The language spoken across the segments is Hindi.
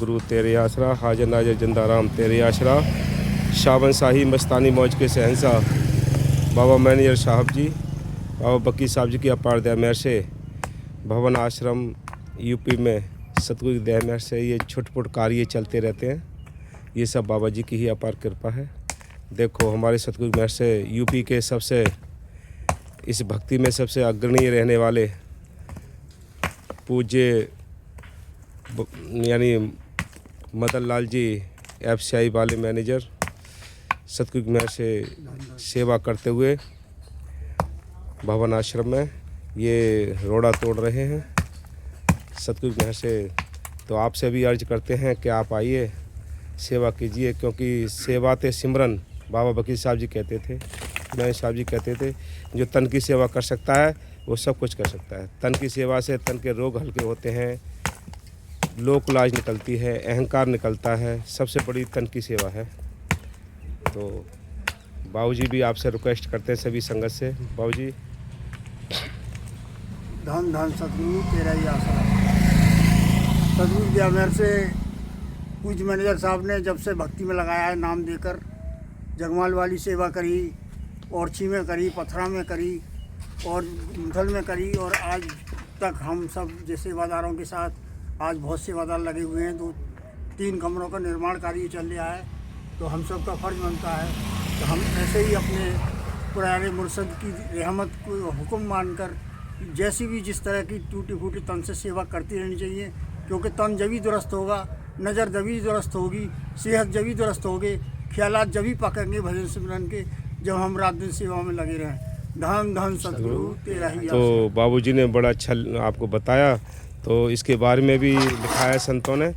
सतगुरु तेरे आसरा, हाजर नाजर जिंदाराम तेरे आसरा, शाबन शाही मस्तानी मौज के शहंशाह बाबा मैनेजर साहब जी, बाबा बकी साहब जी की अपार दया मेहर से भवन आश्रम यूपी में सतगुरु की दया मेहर से ये छोटे कार्य चलते रहते हैं। ये सब बाबा जी की ही अपार कृपा है। देखो हमारे सतगुरु मेहर से यूपी के सबसे इस भक्ति में सबसे अग्रणी रहने वाले पूज्य यानी मदन लाल जी एफसीआई वाले मैनेजर सतगुरु मेहर से सेवा करते हुए भवन आश्रम में ये रोड़ा तोड़ रहे हैं सतगुरु मेहर से। तो आपसे भी अर्ज करते हैं कि आप आइए सेवा कीजिए, क्योंकि सेवा ते सिमरन बाबा वकील साहब जी कहते थे, मैं साहब जी कहते थे, जो तन की सेवा कर सकता है वो सब कुछ कर सकता है। तन की सेवा से तन के रोग हल्के होते हैं, लोक लाज निकलती है, अहंकार निकलता है, सबसे बड़ी तन की सेवा है। तो बाबूजी भी आपसे रिक्वेस्ट करते हैं सभी संगत से, बाबूजी धन धन सतगुरु तेरा ही आसरा। सतगुरु जी मेरे से पूज्य मैनेजर साहब ने जब से भक्ति में लगाया है, नाम देकर जगमाल वाली सेवा करी, औरछी में करी, पथरा में करी और मुथल में करी, और आज तक हम सब जैसे सेवादारों के साथ आज बहुत सेवादार लगे हुए हैं। 2-3 कमरों का निर्माण कार्य चल रहा है। तो हम सब का फ़र्ज बनता है तो हम ऐसे ही अपने पुराने मुर्शद की रहमत को हुक्म मानकर जैसी भी जिस तरह की टूटी फूटी तन से सेवा करती रहनी चाहिए, क्योंकि तन जब ही दुरुस्त होगा, नज़र जब ही दुरुस्त होगी, सेहत जब ही दुरुस्त होगी, ख्यालात जब ही पकेंगे भजन सिमरन के, जब हम रात दिन सेवा में लगे रहें। धन धन सतगुरु तेरा ही। तो बाबूजी ने बड़ा अच्छा आपको बताया। तो इसके बारे में भी लिखा है संतों ने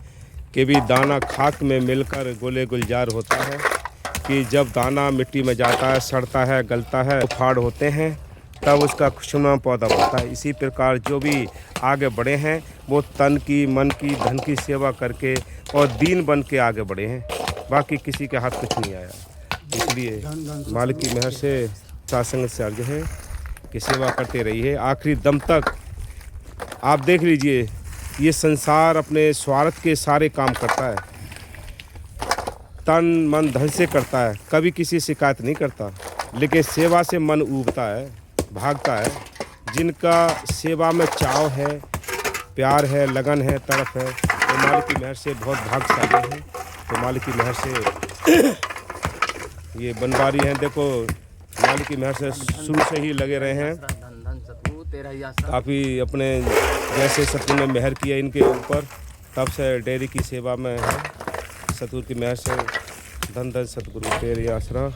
कि भी दाना खाक में मिलकर गोले गुलजार होता है, कि जब दाना मिट्टी में जाता है, सड़ता है, गलता है, फाड़ होते हैं, तब उसका खुशनुमा पौधा बनता है। इसी प्रकार जो भी आगे बढ़े हैं वो तन की, मन की, धन की सेवा करके और दीन बन के आगे बढ़े हैं, बाकी किसी के हाथ कुछ नहीं आया। इसलिए मालिक की मेहर से सासंग से अर्ज है कि सेवा करते रहिए आखिरी दम तक। आप देख लीजिए, ये संसार अपने स्वार्थ के सारे काम करता है, तन मन धन से करता है, कभी किसी शिकायत नहीं करता, लेकिन सेवा से मन ऊबता है, भागता है। जिनका सेवा में चाव है, प्यार है, लगन है, तड़प है, तो मालिक की मेहर से बहुत भाग्यशाली हैं। तो मालिक की मेहर से ये बनवारी हैं, देखो मालिक की मेहर से शुरू से ही लगे रहे हैं। काफ़ी अपने जैसे सतगुरु ने मेहर किया इनके ऊपर, तब से डेयरी की सेवा में है। सतगुरु की मेहर से धन धन सतगुरु तेरे आसरा।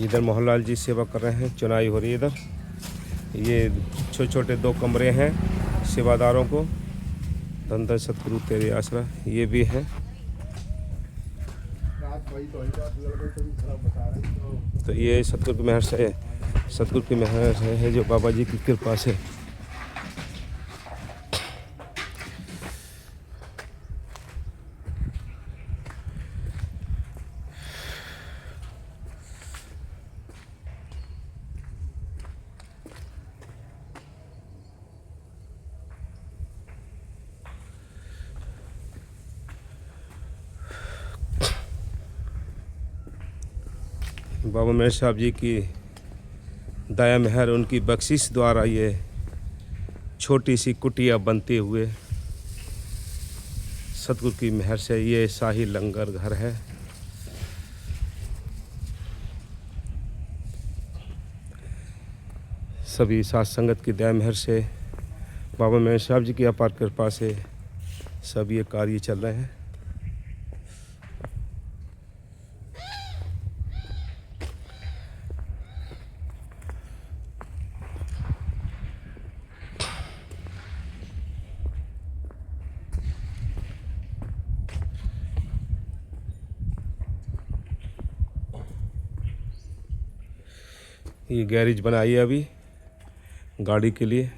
इधर मोहनलाल जी सेवा कर रहे हैं, चुनाई हो रही है इधर। ये छोटे छोटे 2 कमरे हैं सेवादारों को। धन धन सतगुरु तेरे आसरा ये भी हैं। तो ये सतगुरु की मेहर से, सतगुरु की मेहर है जो बाबा जी की कृपा से। बाबा मेहर साहब जी की दया मेहर, उनकी बख्शिश द्वारा ये छोटी सी कुटिया बनते हुए सतगुरु की मेहर से ये शाही लंगर घर है। सभी साथ संगत की दया मेहर से, बाबा मेहर साहब जी की अपार कृपा से सब ये कार्य चल रहे हैं। ये गैरेज बनाई है अभी गाड़ी के लिए।